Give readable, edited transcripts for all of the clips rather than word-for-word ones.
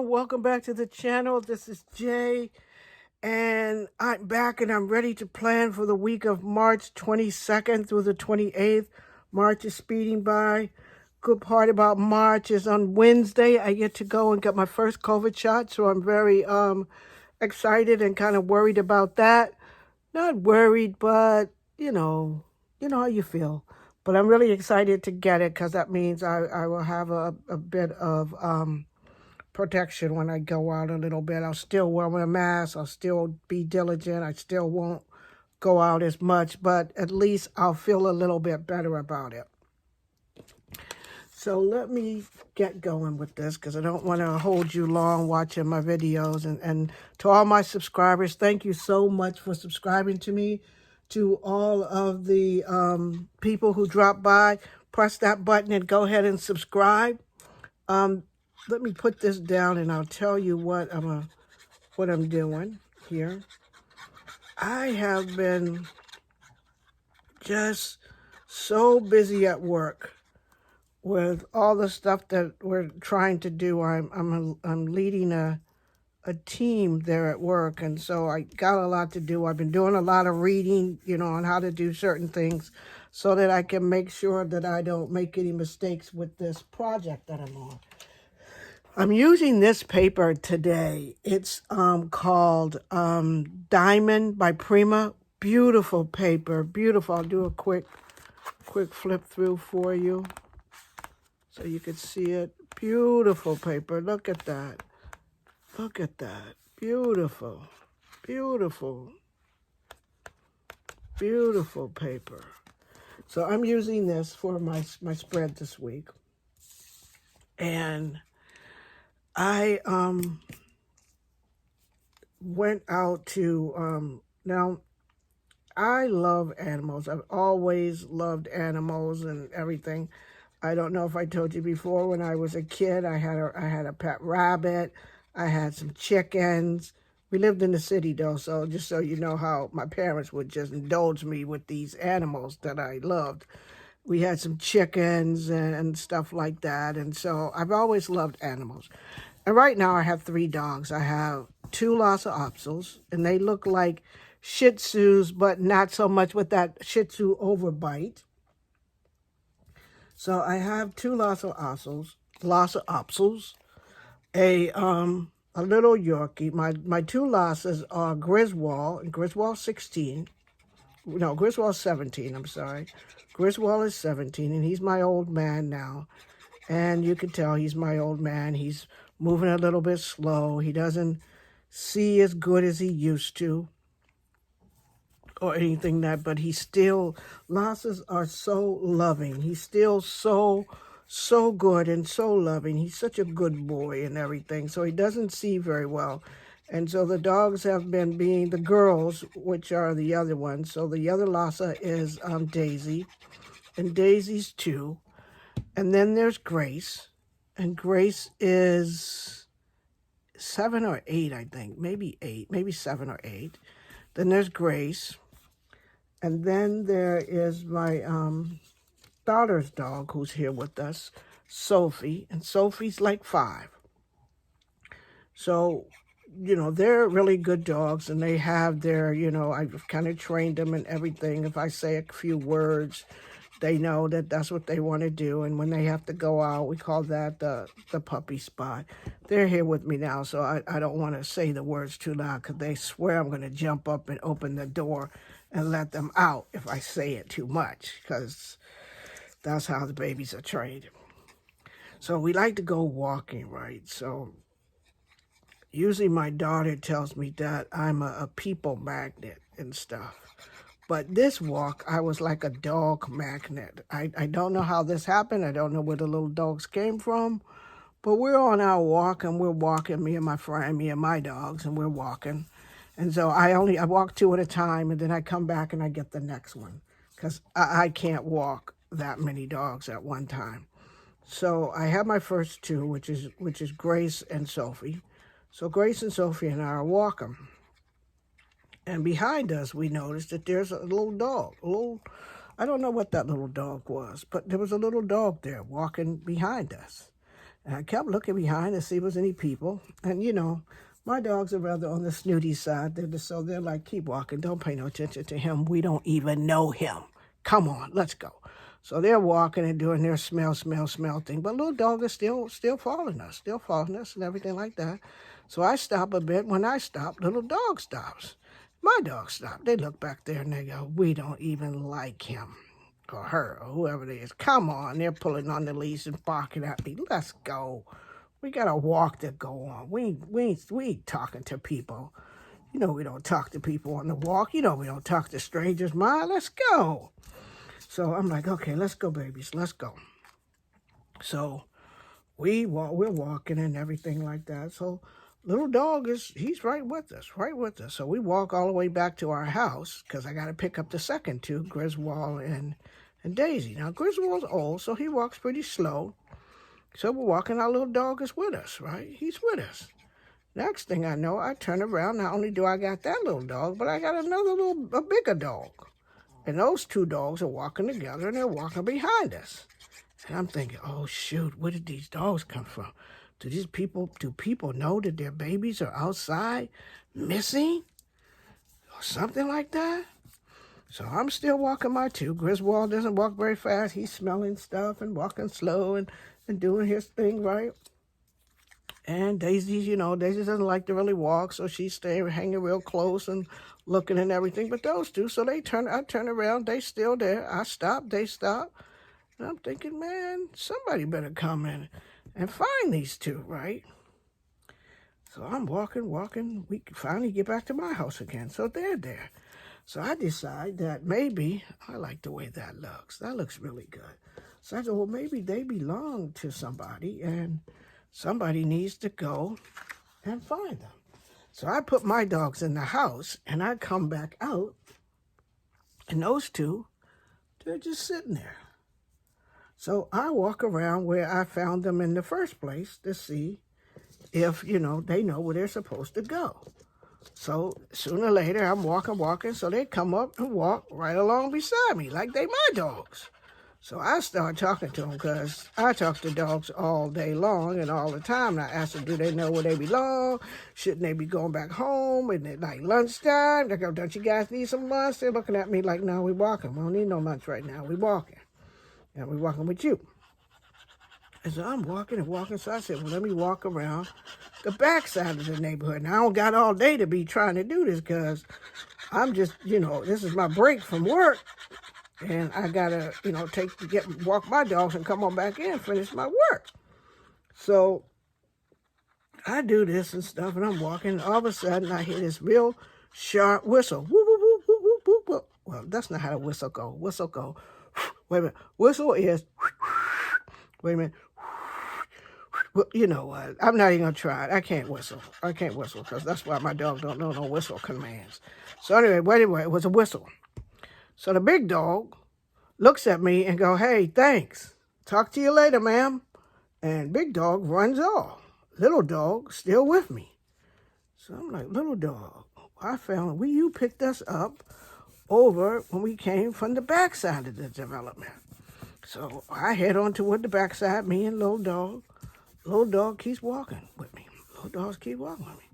welcome back to the channel. This is Jay, and I'm back and I'm ready to plan for the week of March 22nd through the 28th. March is speeding by. Good part about March is on Wednesday I get to go and get my first COVID shot, so I'm very excited and kind of worried about that. Not worried, but you know how you feel. But I'm really excited to get it because that means I will have a bit of protection when I go out a little bit. I'll still wear my mask. I'll still be diligent. I still won't go out as much, but at least I'll feel a little bit better about it. So let me get going with this because I don't want to hold you long watching my videos. And to all my subscribers, thank you so much for subscribing to me. To all of the people who drop by, press that button and go ahead and subscribe. Let me put this down and I'll tell you what I'm doing here. I have been just so busy at work with all the stuff that we're trying to do. I'm leading a team there at work, and so I got a lot to do. I've been doing a lot of reading, on how to do certain things so that I can make sure that I don't make any mistakes with this project that I'm on. I'm using this paper today. It's called Diamond by Prima. Beautiful paper, beautiful. I'll do a quick flip through for you so you can see it. Beautiful paper. Look at that. Look at that. Beautiful, beautiful, beautiful paper. So I'm using this for my spread this week. And I went out to, now I love animals. I've always loved animals and everything. I don't know if I told you before, when I was a kid, I had a pet rabbit. I had some chickens. We lived in the city though, so just so you know how my parents would just indulge me with these animals that I loved. We had some chickens and stuff like that, and so I've always loved animals. And right now I have 3 dogs. I have 2 Lhasa Apsos, and they look like Shih Tzus, but not so much with that Shih Tzu overbite. So I have 2 Lhasa Apsos, a little Yorkie. My 2 Lhasas are Griswold, and Griswold 16. No, Griswold 17, I'm sorry. Griswold is 17, and he's my old man now. And you can tell he's my old man. He's moving a little bit slow. He doesn't see as good as he used to or anything that, but he's still, Lhasas are so loving. He's still so good and so loving. He's such a good boy and everything. So he doesn't see very well. And so the dogs have been being the girls, which are the other ones. So the other Lhasa is Daisy, and Daisy's 2. And then there's Grace, and Grace is 7 or 8, I think. Maybe 8, maybe 7 or 8. Then there's Grace. And then there is my daughter's dog who's here with us, Sophie. And Sophie's like 5. So, they're really good dogs, and they have their, I've kind of trained them and everything. If I say a few words, they know that that's what they want to do. And when they have to go out, we call that the puppy spot. They're here with me now, so I don't want to say the words too loud because they swear I'm going to jump up and open the door and let them out if I say it too much, because that's how the babies are trained. So we like to go walking, right? So usually my daughter tells me that I'm a people magnet and stuff. But this walk, I was like a dog magnet. I don't know how this happened. I don't know where the little dogs came from. But we're on our walk, and we're walking, me and my friend, me and my dogs, and we're walking. And so I walk 2 at a time, and then I come back and I get the next one, because I can't walk that many dogs at one time. So I have my first 2, which is Grace and Sophie. So Grace and Sophie and I are walking. And behind us, we noticed that there's a little dog. I don't know what that little dog was, but there was a little dog there walking behind us. And I kept looking behind to see if there was any people. And, you know, my dogs are rather on the snooty side. So they're like, keep walking. Don't pay no attention to him. We don't even know him. Come on, let's go. So they're walking and doing their smell thing. But little dog is still following us and everything like that. So I stop a bit. When I stop, little dog stops. My dog stopped. They look back there and they go, we don't even like him or her or whoever it is. Come on. They're pulling on the leash and barking at me. Let's go. We got a walk to go on. We ain't talking to people. You know we don't talk to people on the walk. You know we don't talk to strangers. Ma, let's go. So I'm like, okay, let's go, babies. Let's go. So we're walking and everything like that. So little dog he's right with us. So we walk all the way back to our house because I got to pick up the second two, Griswold and Daisy. Now, Griswold's old, so he walks pretty slow. So we're walking, our little dog is with us, right? He's with us. Next thing I know, I turn around. Not only do I got that little dog, but I got a bigger dog. And those two dogs are walking together, and they're walking behind us. And I'm thinking, oh, shoot, where did these dogs come from? Do people know that their babies are outside missing? Or something like that? So I'm still walking my two. Griswold doesn't walk very fast. He's smelling stuff and walking slow and doing his thing, right? And Daisy doesn't like to really walk, so she's staying, hanging real close and looking and everything. But those two, so I turn around, they still there. I stop, they stop. And I'm thinking, man, somebody better come in and find these two, right? So I'm walking. We finally get back to my house again. So they're there. So I decide that maybe, I like the way that looks. That looks really good. So I go, well, maybe they belong to somebody, and somebody needs to go and find them. So I put my dogs in the house, and I come back out, and those two, they're just sitting there. So I walk around where I found them in the first place to see if, they know where they're supposed to go. So sooner or later, I'm walking, so they come up and walk right along beside me like they my dogs. So I start talking to them because I talk to dogs all day long and all the time. And I ask them, do they know where they belong? Shouldn't they be going back home? Isn't it like lunchtime? They go, don't you guys need some lunch? They're looking at me like, no, we're walking. We don't need no lunch right now. We're walking. And we're walking with you. And so I'm walking. So I said, well, let me walk around the backside of the neighborhood. And I don't got all day to be trying to do this because I'm just, this is my break from work. And I gotta, walk my dogs and come on back in and finish my work. So I do this and stuff, and I'm walking. And all of a sudden, I hear this real sharp whistle. Whoop, whoop, whoop, whoop, whoop, whoop, whoop. Well, that's not how the whistle go. Whistle go. Wait a minute. Whistle is. Wait a minute. Well, you know what? I'm not even gonna try it. I can't whistle because that's why my dog don't know no whistle commands. So anyway, it was a whistle. So the big dog looks at me and go, hey, thanks. Talk to you later, ma'am. And big dog runs off. Little dog still with me. So I'm like, little dog, I found you picked us up over when we came from the backside of the development. So I head on toward the backside, me and little dog. Little dog keeps walking with me. Little dogs keep walking with me.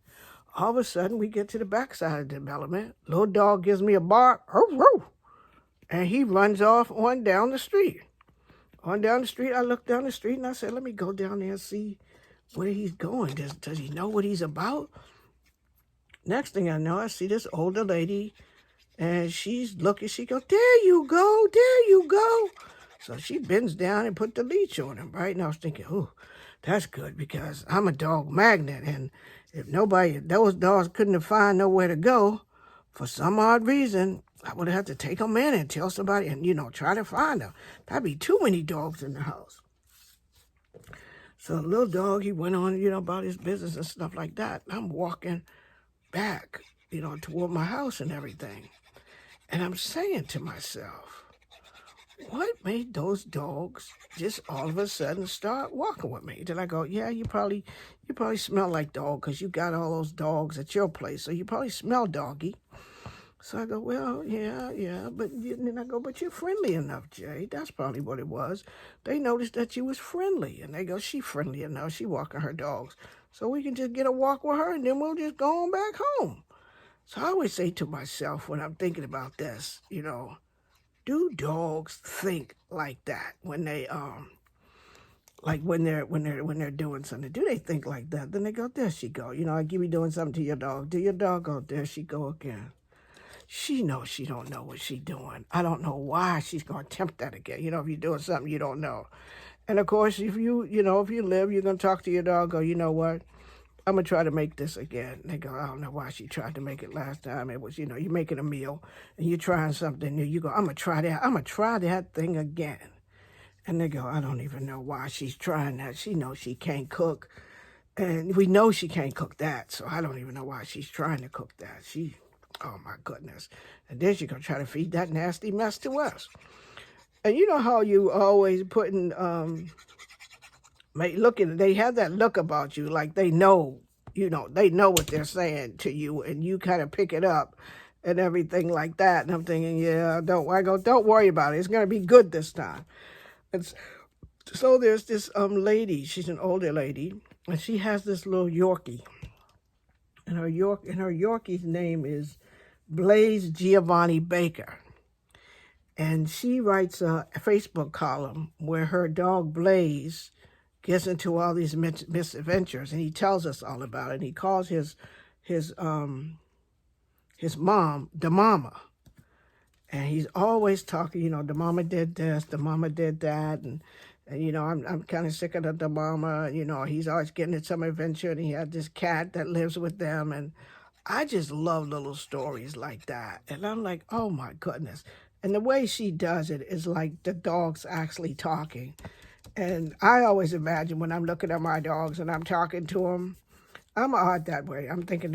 All of a sudden, we get to the backside of the development. Little dog gives me a bark. And he runs off on down the street. I look down the street and I said, let me go down there and see where he's going. Does he know what he's about? Next thing I know, I see this older lady and she's looking. She goes, there you go. So she bends down and put the leash on him, right? And I was thinking, oh, that's good because I'm a dog magnet. And if those dogs couldn't have found nowhere to go for some odd reason, I would have to take them in and tell somebody and, try to find them. That'd be too many dogs in the house. So the little dog, he went on, about his business and stuff like that. I'm walking back, toward my house and everything. And I'm saying to myself, what made those dogs just all of a sudden start walking with me? Then I go, yeah, you probably smell like dog because you got all those dogs at your place. So you probably smell doggy. So I go, well, yeah, but then I go, but you're friendly enough, Jay. That's probably what it was. They noticed that you was friendly, and they go, she friendly enough. She walking her dogs, so we can just get a walk with her, and then we'll just go on back home. So I always say to myself when I'm thinking about this, do dogs think like that when they like when they're doing something? Do they think like that? Then they go, there she go. I give you doing something to your dog. Do your dog go, there she go again? She knows she don't know what she's doing. I don't know why she's going to attempt that again. If you're doing something you don't know. And of course, if if you live, you're going to talk to your dog, go, you know what? I'm going to try to make this again. They go, I don't know why she tried to make it last time. It was, you're making a meal and you're trying something new. You go, I'm going to try that. I'm going to try that thing again. And they go, I don't even know why she's trying that. She knows she can't cook. And we know she can't cook that. So I don't even know why she's trying to cook that. Oh my goodness. And then she's going to try to feed that nasty mess to us. And you know how you always putting, they have that look about you, like they know, they know what they're saying to you, and you kind of pick it up and everything like that. And I'm thinking, yeah, don't worry about it. It's going to be good this time. And so there's this lady, she's an older lady, and she has this little Yorkie. And her Yorkie's name is Blaze Giovanni Baker. And she writes a Facebook column where her dog Blaze gets into all these misadventures, and he tells us all about it. And he calls his mom the mama. And he's always talking, the mama did this, the mama did that, and I'm kind of sick of the mama. He's always getting in some adventure, and he had this cat that lives with them, and I just love little stories like that. And I'm like, oh my goodness. And the way she does it is like the dog's actually talking. And I always imagine when I'm looking at my dogs and I'm talking to them, I'm odd that way. I'm thinking,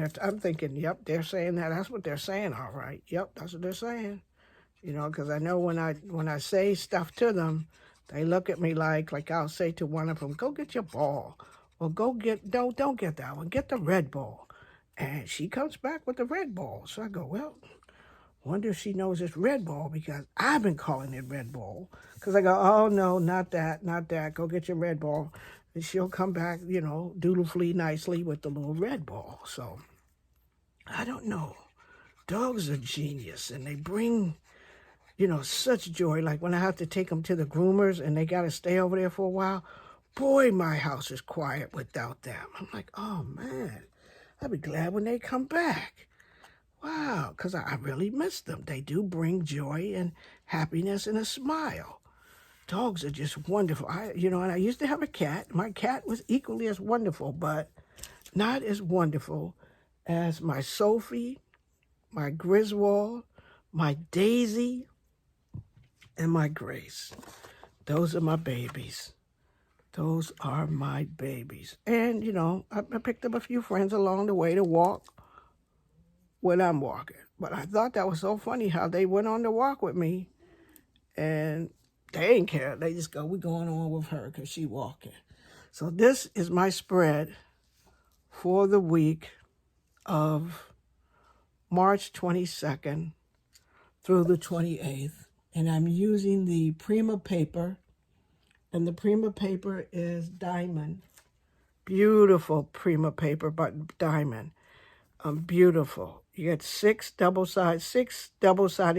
yep, they're saying that. That's what they're saying, all right. Yep, that's what they're saying. Because I know when I say stuff to them, they look at me like I'll say to one of them, go get your ball. Or don't get that one, get the red ball. And she comes back with the red ball. So I go, well, wonder if she knows it's red ball, because I've been calling it red ball. Because I go, oh, no, not that. Go get your red ball. And she'll come back, dutifully, nicely with the little red ball. So I don't know. Dogs are genius, and they bring, such joy. Like when I have to take them to the groomers and they got to stay over there for a while, boy, my house is quiet without them. I'm like, oh, man, I'll be glad when they come back. Wow, because I really miss them. They do bring joy and happiness and a smile. Dogs are just wonderful. And I used to have a cat. My cat was equally as wonderful, but not as wonderful as my Sophie, my Griswold, my Daisy, and my Grace. Those are my babies. Those are my babies. And, I picked up a few friends along the way to walk when I'm walking. But I thought that was so funny how they went on the walk with me, and they didn't care. They just go, we're going on with her because she walking. So this is my spread for the week of March 22nd through the 28th. And I'm using the Prima paper, and the Prima paper is diamond. Beautiful Prima paper, but diamond. Beautiful. You get six double-sided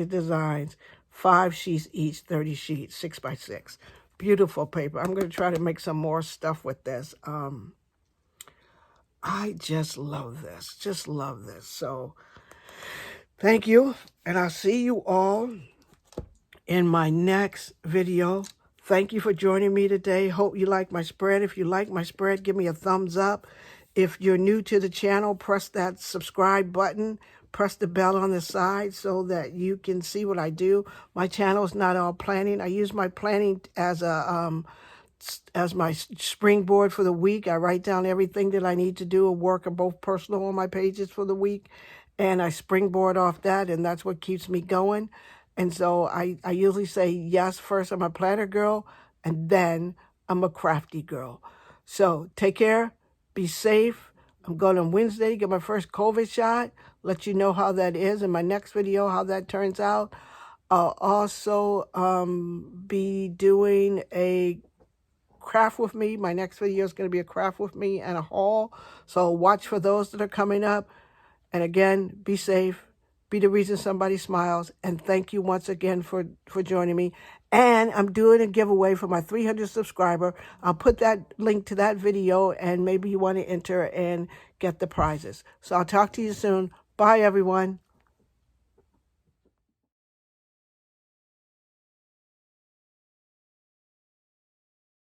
designs, 5 sheets each, 30 sheets, 6 by 6. Beautiful paper. I'm going to try to make some more stuff with this. I just love this. So thank you, and I'll see you all in my next video. Thank you for joining me today. Hope you like my spread. If you like my spread, give me a thumbs up. If you're new to the channel, press that subscribe button. Press the bell on the side so that you can see what I do. My channel is not all planning. I use my planning as my springboard for the week. I write down everything that I need to do and work on both personal on my pages for the week. And I springboard off that, and that's what keeps me going. And so I usually say, yes, first I'm a planner girl, and then I'm a crafty girl. So take care, be safe. I'm going on Wednesday to get my first COVID shot. Let you know how that is in my next video, how that turns out. I'll also be doing a craft with me. My next video is going to be a craft with me and a haul. So watch for those that are coming up. And again, be safe. Be the reason somebody smiles. And thank you once again for joining me. And I'm doing a giveaway for my 300 subscriber. I'll put that link to that video, and maybe you want to enter and get the prizes. So I'll talk to you soon. Bye, everyone.